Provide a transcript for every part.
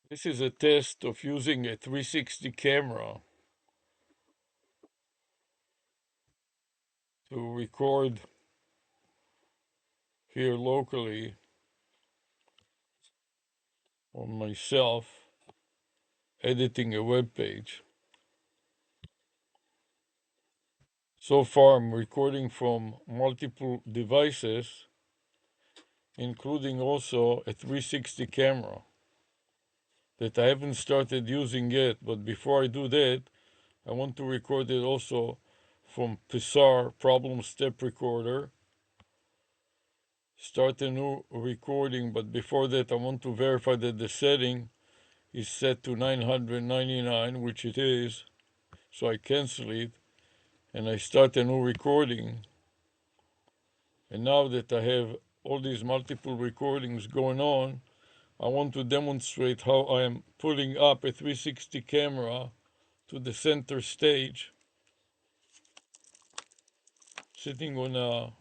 This is a test of using a 360 camera to record here locally on myself editing a web page. So far, I'm recording from multiple devices, including also a 360 camera that I haven't started using yet. But before I do that, I want to record it also from PSAR Problem Step Recorder. Start a new recording, but before that, I want to verify that the setting is set to 999, which it is. So I cancel it and I start a new recording. And now that I have all these multiple recordings going on, I want to demonstrate how I am pulling up a 360 camera to the center stage, sitting on a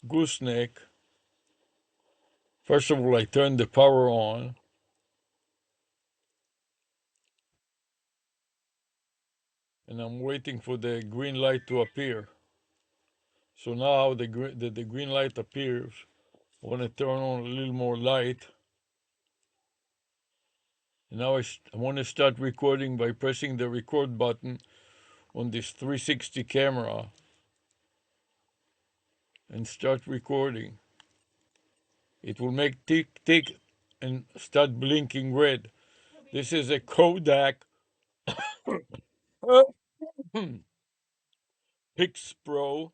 gooseneck. First of all, I turn the power on, and I'm waiting for the green light to appear. So now the green light appears. I want to turn on a little more light. And now I want to start recording by pressing the record button on this 360 camera and start recording. It will make tick tick and start blinking red. This is a Kodak Pix Pro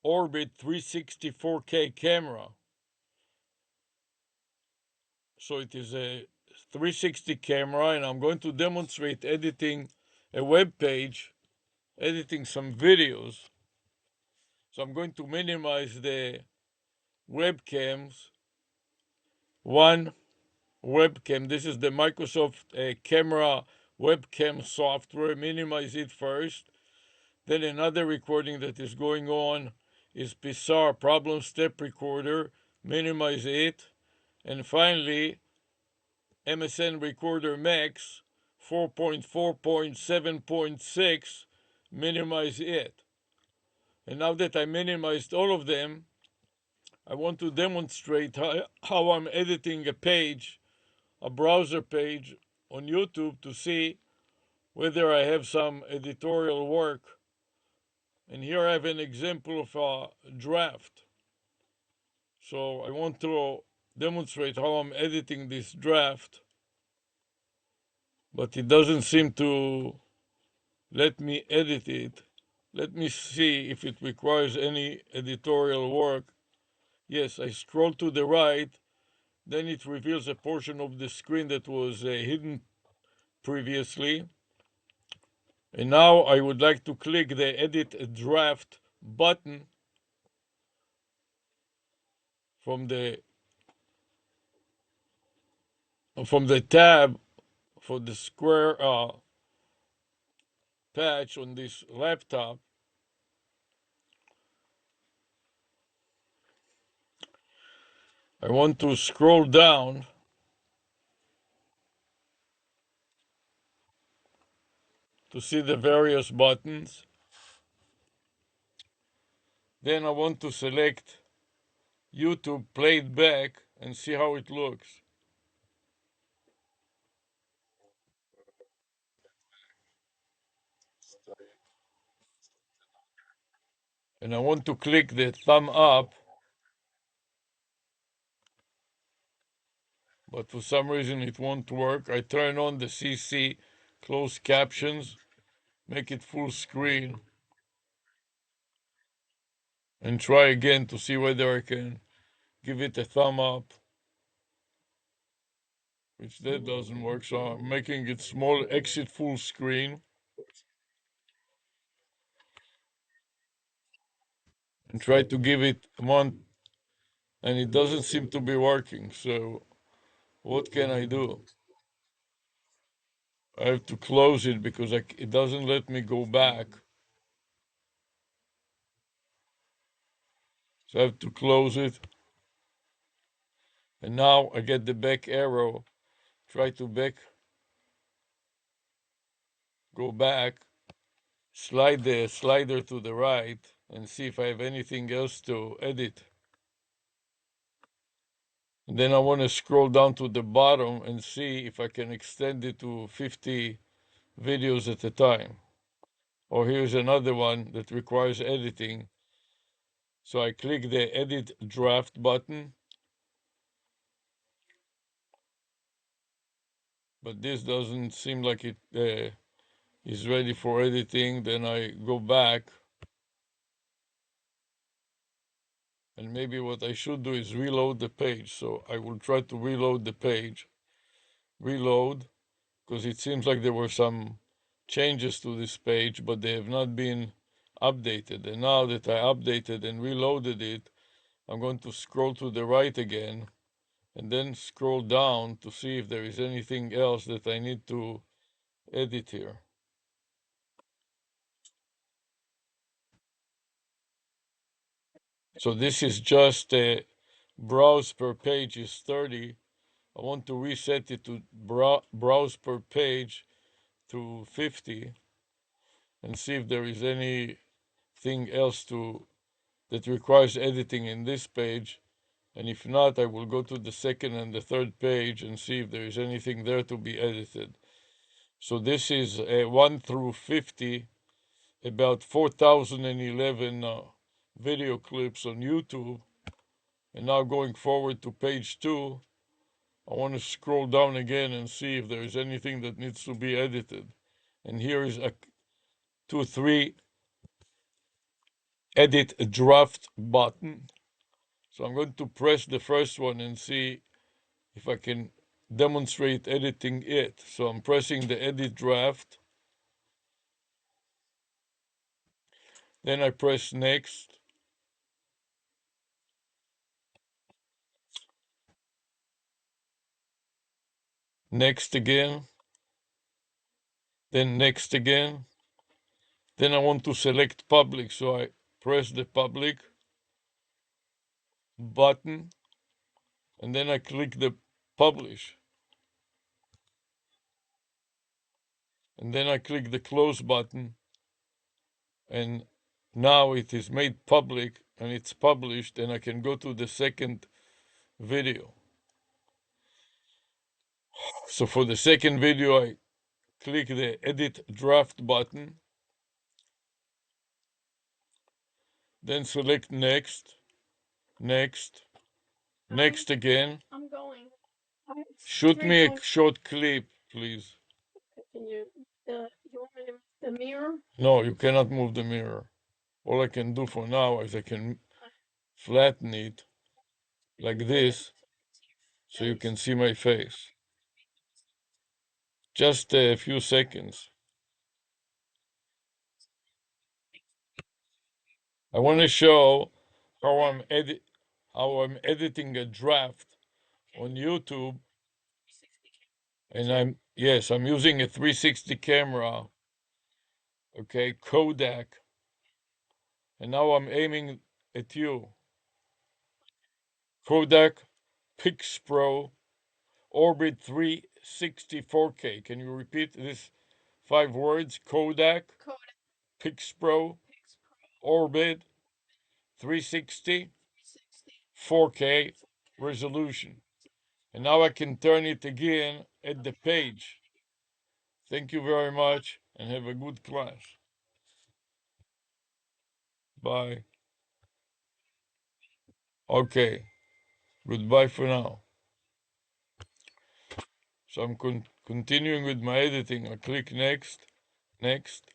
Orbit 360 4K camera. So it is a 360 camera, and I'm going to demonstrate editing a web page, editing some videos. So I'm going to minimize the webcams. One webcam, this is the Microsoft camera webcam software, minimize it first. Then another recording that is going on is PSAR Problem Step Recorder, minimize it. And finally, MSN Recorder Max 4.4.7.6, minimize it. And now that I minimized all of them, I want to demonstrate how I'm editing a page, a browser page on YouTube, to see whether I have some editorial work. And here I have an example of a draft. So I want to demonstrate how I'm editing this draft, but it doesn't seem to let me edit it. Let me see if it requires any editorial work. Yes, I scroll to the right, then it reveals a portion of the screen that was hidden previously. And now I would like to click the Edit Draft button from the tab for the square patch on this laptop. I want to scroll down to see the various buttons. Then I want to select YouTube, play it back, and see how it looks. And I want to click the thumb up, but for some reason it won't work. I turn on the CC closed captions, make it full screen, and try again to see whether I can give it a thumb up, which that doesn't work. So I'm making it small, exit full screen, and try to give it one, and it doesn't seem to be working. So what can I do? I have to close it because it doesn't let me go back. So I have to close it. And now I get the back arrow, try to go back, slide the slider to the right, and see if I have anything else to edit. And then I want to scroll down to the bottom and see if I can extend it to 50 videos at a time. Or here's another one that requires editing. So I click the edit draft button, but this doesn't seem like it is ready for editing. Then I go back, and maybe what I should do is reload the page. So I will try to reload the page. Reload, because it seems like there were some changes to this page, but they have not been updated. And now that I updated and reloaded it, I'm going to scroll to the right again and then scroll down to see if there is anything else that I need to edit here. So this is just a browse per page is 30. I want to reset it to browse per page to 50 and see if there is anything else that requires editing in this page. And if not, I will go to the second and the third page and see if there is anything there to be edited. So this is 1 through 50, about 4,011 video clips on YouTube. And now going forward to page 2, I want to scroll down again and see if there is anything that needs to be edited. And here is a 2, 3 edit draft button. So I'm going to press the first one and see if I can demonstrate editing it. So I'm pressing the edit draft. Then I press next. Next again. Then next again. Then I want to select public. So I press the public button. And then I click the publish. And then I click the close button. And now it is made public and it's published, and I can go to the second video. So for the second video, I click the edit draft button, then select next, next, next again. I'm going. Shoot me a short clip, please. Can you want me to move the mirror? No, you cannot move the mirror. All I can do for now is I can flatten it like this so you can see my face. Just a few seconds. I want to show how I'm editing a draft on YouTube, and I'm using a 360 camera, okay, Kodak, and now I'm aiming at you. Kodak Pix Pro Orbit 360 4K. Can you repeat this 5 words? Kodak Pix Pro Orbit 360 4K resolution. And now I can turn it again at the page. Thank you very much and have a good class. Bye. Okay. Goodbye for now. So I'm continuing with my editing. I click next, next.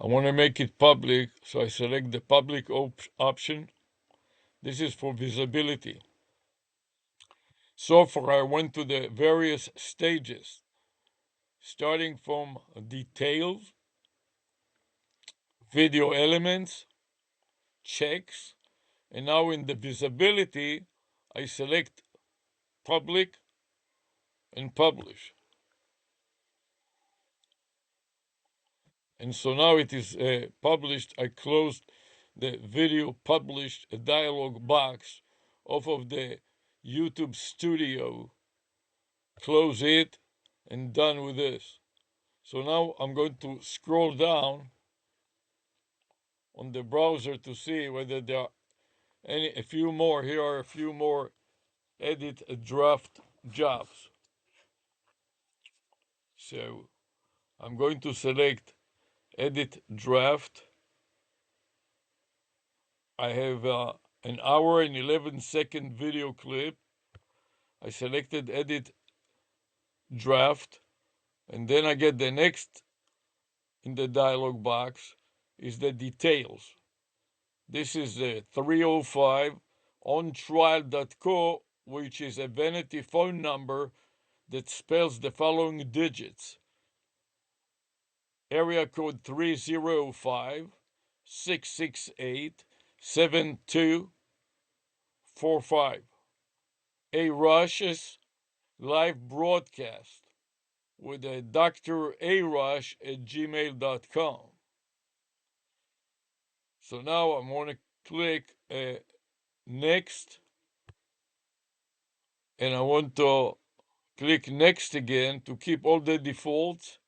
I want to make it public, so I select the public option. This is for visibility. So far, I went to the various stages, starting from details, video elements, checks, and now in the visibility, I select public and publish. And so now it is published. I closed the video published a dialog box off of the YouTube studio, close it, and done with this. So now I'm going to scroll down on the browser to see whether there are a few more. Here are a few more edit draft jobs. So I'm going to select edit draft. I have an hour and 11-second video clip. I selected edit draft, and then I get the next in the dialog box is the details. This is the 305 ontrial.co, which is a vanity phone number that spells the following digits: area code 305 668 7245. ARush's live broadcast with a Dr. ARush at gmail.com. So now I'm going to click next, and I want to click next again to keep all the defaults.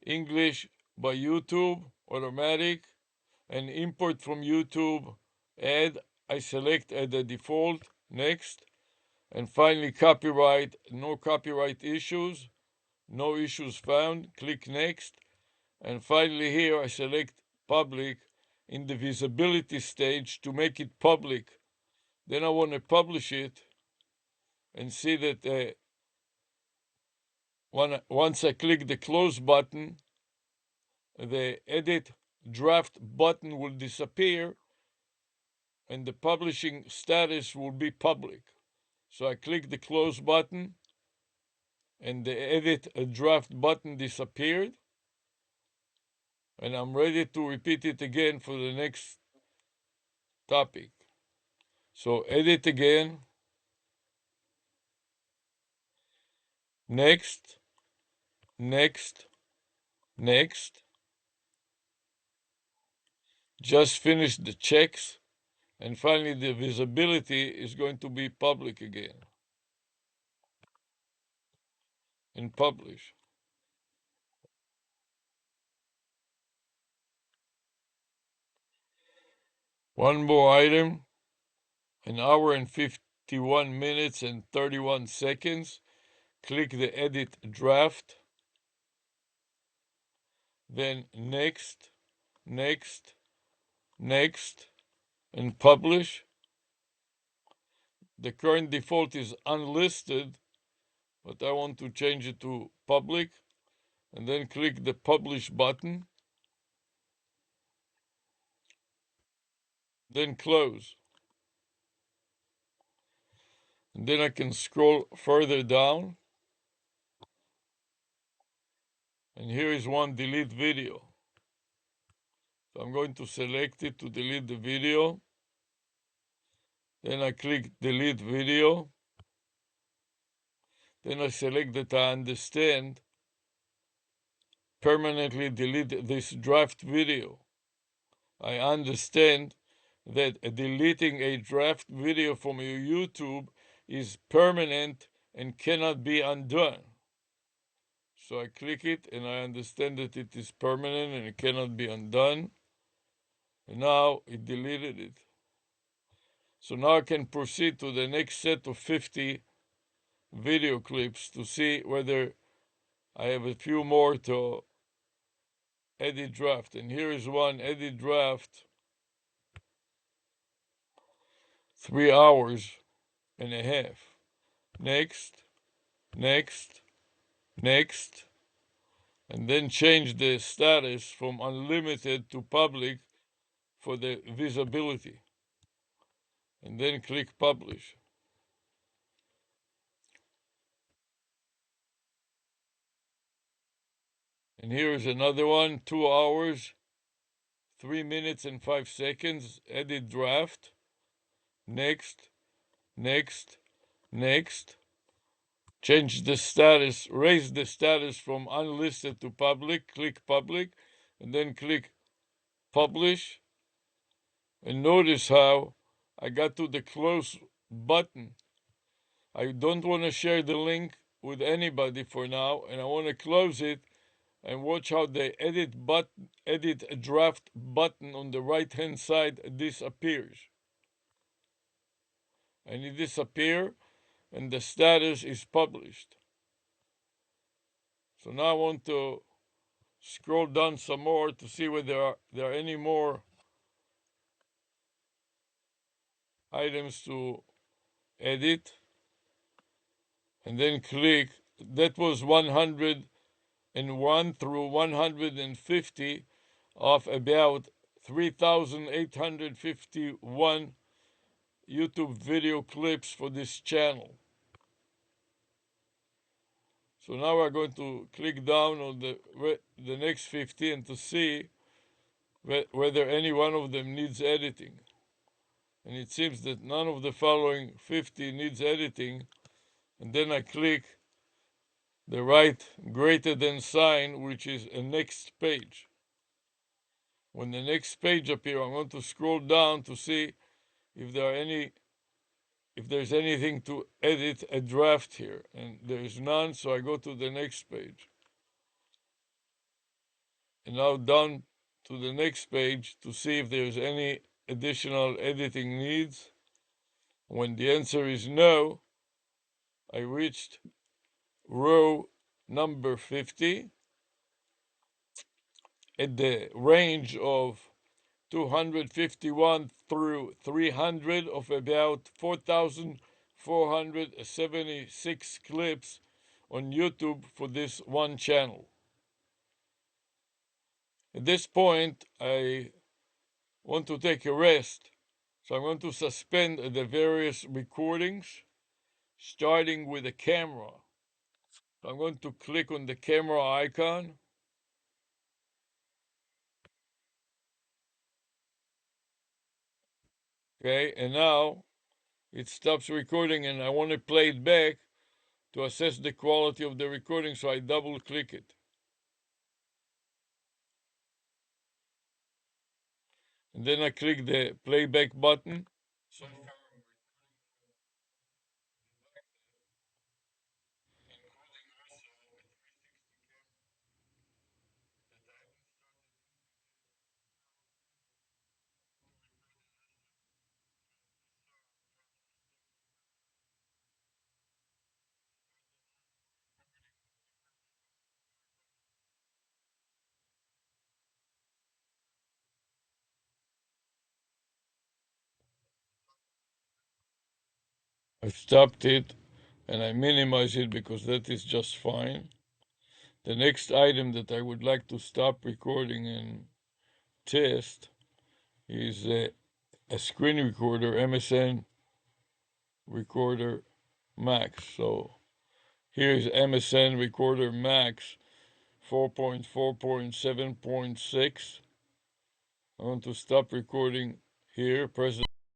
English by YouTube, automatic, and import from YouTube, add. I select add the default, next, and finally copyright, no copyright issues, no issues found, click next, and finally here I select public in the visibility stage to make it public. Then I want to publish it and see that once I click the close button, the edit draft button will disappear and the publishing status will be public. So I click the close button and the edit draft button disappeared, and I'm ready to repeat it again for the next topic. So edit again, next, next, next. Just finish the checks, and finally the visibility is going to be public again. And publish. One more item, an hour and 51 minutes and 31 seconds. Click the edit draft, then next, next, next, and publish. The current default is unlisted, but I want to change it to public, and then click the publish button, then close. And then I can scroll further down, and here is one delete video. So I'm going to select it to delete the video. Then I click delete video. Then I select that I understand permanently delete this draft video. I understand that deleting a draft video from your YouTube is permanent and cannot be undone. So I click it and I understand that it is permanent and it cannot be undone. And now it deleted it. So now I can proceed to the next set of 50 video clips to see whether I have a few more to edit draft. And here is one edit draft, 3 hours and a half. Next, next, next, and then change the status from unlimited to public for the visibility. And then click publish. And here is another one, 2 hours, 3 minutes and 5 seconds, edit draft. Next, next, next. Change the status, raise the status from unlisted to public, click public, and then click publish. And notice how I got to the close button. I don't want to share the link with anybody for now, and I want to close it and watch how the edit a draft button on the right hand side disappears. And it disappears and the status is published. So now I want to scroll down some more to see whether there are any more items to edit, and then click. That was 101 through 150 of about 3,851 YouTube video clips for this channel. So now we're going to click down on the next 15 to see whether any one of them needs editing. And it seems that none of the following 50 needs editing. And then I click the right greater than sign, which is a next page. When the next page appears, I'm going to scroll down to see if there's anything to edit a draft here. And there's none, so I go to the next page. And now down to the next page to see if there's any additional editing needs. When the answer is no, I reached row number 50 at the range of 251 through 300 of about 4,476 clips on YouTube for this one channel. At this point, I want to take a rest, so I'm going to suspend the various recordings, starting with the camera. So I'm going to click on the camera icon. Okay, and now it stops recording, and I want to play it back to assess the quality of the recording, so I double click it. And then I click the playback button. So I stopped it and I minimize it because that is just fine. The next item that I would like to stop recording and test is a screen recorder, MSN Recorder Max. So here's MSN Recorder Max 4.4.7.6. I want to stop recording here, press